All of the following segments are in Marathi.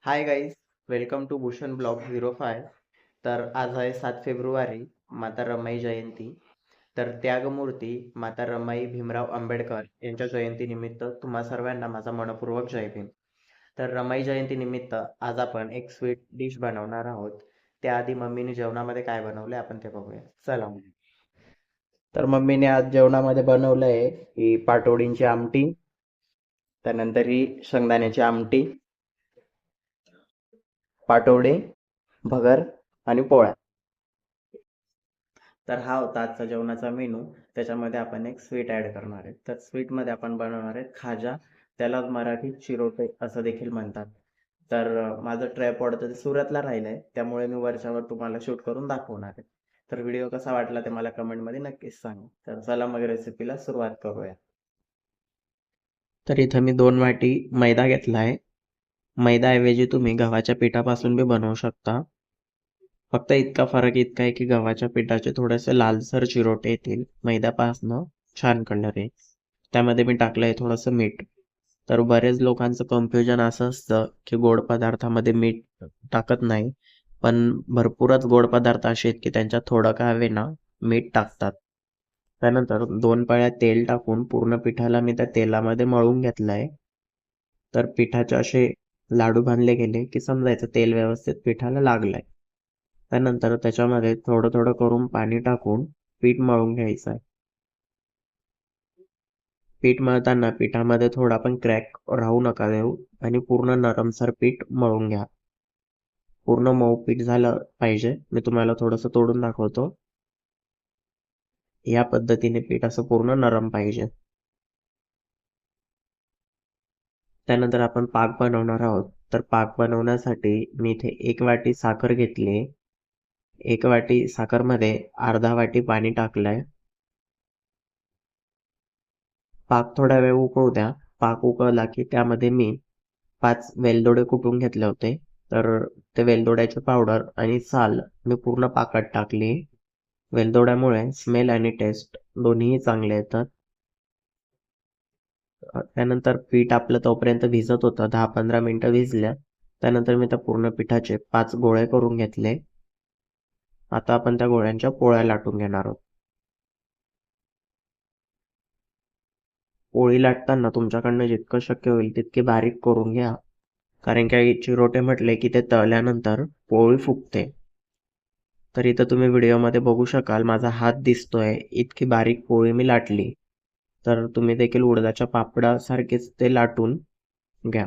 High guys, welcome to Bhushan blog 05. तर आज आहे 7 फेब्रुवारी, माता रमाई जयंती. तर त्यागमूर्ती माता रमाई भीमराव आंबेडकर यांच्या जयंतीनिमित्त तुम्हा सर्वांना माझा मनपूर्वक जय भीम. तर रमाई जयंतीनिमित्त आज आपण एक स्वीट डिश बनवणार आहोत. त्याआधी मम्मीने जेवणामध्ये काय बनवलंय आपण ते बघूया. चला. तर मम्मीने आज जेवणामध्ये बनवलंय ही पाटोडींची आमटी, त्यानंतर ही शेंगदाण्याची आमटी, पाटोडे, भगर आणि पोळ्या. तर हा होता आजचा जेवणाचा मेनू. त्याच्यामध्ये आपण एक स्वीट ॲड करणार आहे. तर स्वीटमध्ये आपण बनवणार आहे खाजा. त्याला मराठीत चिरोटे असं देखील म्हणतात. तर माझं ट्रायपॉड तर सुरतला राहिलं आहे, त्यामुळे मी वरच्यावर तुम्हाला शूट करून दाखवणार आहे. तर व्हिडिओ कसा वाटला ते मला कमेंटमध्ये नक्कीच सांगा. तर चला मग रेसिपीला सुरुवात करूया. तर इथं मी 2 वाटी मैदा घेतला आहे. मैदाऐवजी तुम्ही गव्हाच्या पिठापासून बी बनवू शकता. फक्त इतका फरक इतका आहे की गव्हाच्या पिठाचे थोडेसे लालसर चिरोटे येतील, मैद्यापासनं छान कलर आहे. त्यामध्ये मी टाकलंय थोडंसं मीठ. तर बरेच लोकांचं कन्फ्युजन असं असतं की गोड पदार्थामध्ये मीठ टाकत नाही, पण भरपूरच गोड पदार्थ असे आहेत की त्यांच्यात थोडं का होईना मीठ टाकतात. त्यानंतर 2 पळ्या तेल टाकून पूर्ण पिठाला मी त्या तेलामध्ये मळून घेतलंय. तर पिठाचे असे लाडू बांधले गेले की समजायचं तेल व्यवस्थित पिठाला लागलंय. त्यानंतर त्याच्यामध्ये थोडं थोडं करून पाणी टाकून पीठ मळून घ्यायचं आहे. पीठ मळताना पिठामध्ये थोडा पण क्रॅक राहू नका देऊ आणि पूर्ण नरमसर पीठ मळून घ्या. पूर्ण मऊ पीठ झालं पाहिजे. मी तुम्हाला थोडंसं तोडून दाखवतो. या पद्धतीने पीठ असं पूर्ण नरम पाहिजे. त्यानंतर आपण पाक बनवणार आहोत. तर पाक बनवण्यासाठी मी इथे 1 वाटी साखर घेतली. 1 वाटी साखरमध्ये अर्धा वाटी पाणी टाकलंय. पाक थोडा वेळ उकळू द्या. पाक उकळला की त्यामध्ये मी 5 वेलदोडे कुटून घेतले होते. तर ते वेलदोड्याची पावडर आणि साल मी पूर्ण पाकात टाकली. वेलदोड्यामुळे स्मेल आणि टेस्ट दोन्हीही चांगले येतात. त्यानंतर पीठ आपलं तोपर्यंत भिजत होतं. 10-15 मिनिटं भिजल्या. त्यानंतर मी त्या पूर्ण पिठाचे 5 गोळे करून घेतले. आता आपण त्या गोळ्यांच्या पोळ्या लाटून घेणार आहोत. पोळी लाटताना तुमच्याकडनं जितकं शक्य होईल तितके बारीक करून घ्या. कारण की चिरोटे म्हटले की ते तळल्यानंतर पोळी फुगते. तर इथं तुम्ही व्हिडिओमध्ये बघू शकाल माझा हात दिसतोय इतकी बारीक पोळी मी लाटली. तर तुम्ही देखील उडदाच्या पापडासारखेच ते लाटून घ्या.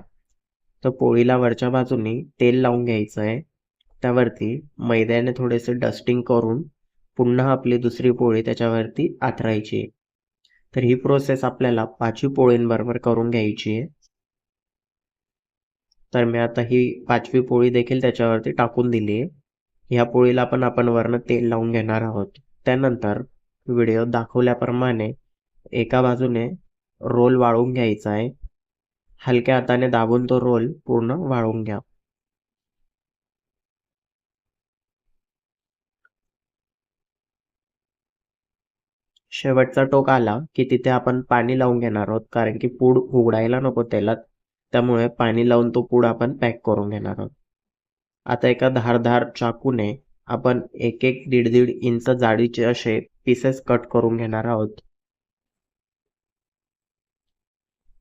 तर पोळीला वरच्या बाजूनी तेल लावून घ्यायचं आहे. त्यावरती मैद्याने थोडेसे डस्टिंग करून पुन्हा आपली दुसरी पोळी त्याच्यावरती आथरायची. तर ही प्रोसेस आपल्याला 5ही पोळींबरोबर करून घ्यायची आहे. तर मी आता ही 5वी पोळी देखील त्याच्यावरती टाकून दिली आहे. ह्या पोळीला पण आपण वरनं तेल लावून घेणार आहोत. त्यानंतर व्हिडिओ दाखवल्याप्रमाणे एका बाजूने रोल वाळून घ्यायचा आहे. हलक्या हाताने दाबून तो रोल पूर्ण वाळून घ्या. शेवटचा टोक आला की तिथे आपण पाणी लावून घेणार आहोत, कारण की पूड उघडायला नको तेलात. त्यामुळे पाणी लावून तो पूड आपण पॅक करून घेणार आहोत. आता एका धारदार चाकूने आपण 1-1, 1.5-1.5 इंच जाडीचे असे पीसेस कट करून घेणार आहोत.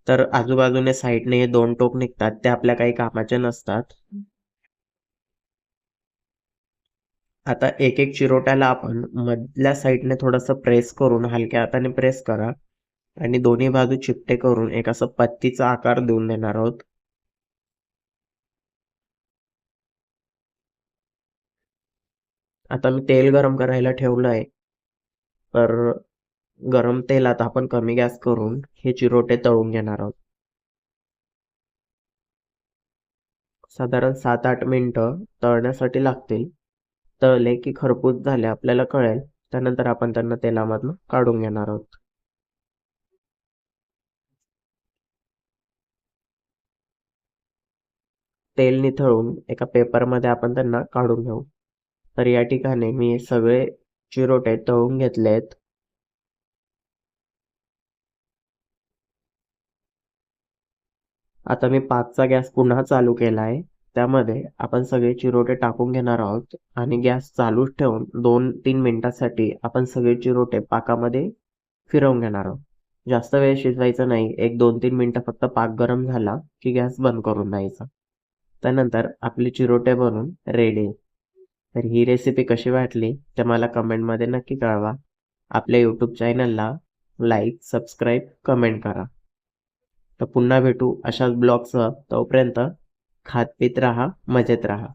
तर आजूबाजूने साईडने हे 2 टोक निघतात, ते आपल्या काही कामाचे नसतात. आता एक एक चिरोट्याला आपण मधल्या साईडने थोडंसं प्रेस करून हलक्या हाताने प्रेस करा आणि दोन्ही बाजू चिपटे करून एक असं पत्तीचा आकार देऊन देणार आहोत. आता मी तेल गरम करायला ठेवलं आहे. तर गरम तेलात आपण कमी गॅस करून हे चिरोटे तळून घेणार आहोत. साधारण 7-8 मिनिटं तळण्यासाठी लागतील. तळले की खरपूस झाले आपल्याला कळेल. त्यानंतर आपण त्यांना तेलामधनं काढून घेणार आहोत. तेल निथळून एका पेपरमध्ये आपण त्यांना काढून घेऊ. तर या ठिकाणी मी सगळे चिरोटे तळून घेतलेत. आता मी पाकचा गॅस पुन्हा चालू केला आहे. त्यामध्ये आपण सगळे चिरोटे टाकून घेणार आहोत आणि गॅस चालूच ठेवून 2-3 मिनिटासाठी आपण सगळे चिरोटे पाकामध्ये फिरवून घेणार आहोत. जास्त वेळ शिजवायचं नाही. 1-2-3 मिनिटं फक्त पाक गरम झाला की गॅस बंद करून द्यायचा. त्यानंतर आपले चिरोटे बनून रेडी. तर ही रेसिपी कशी वाटली ते मला कमेंटमध्ये नक्की कळवा. आपल्या यूट्यूब चॅनलला लाईक, सबस्क्राईब, कमेंट करा. तर पुन्हा भेटू अशाच ब्लॉगसह. तोपर्यंत खात पीत राहा, मजेत राहा.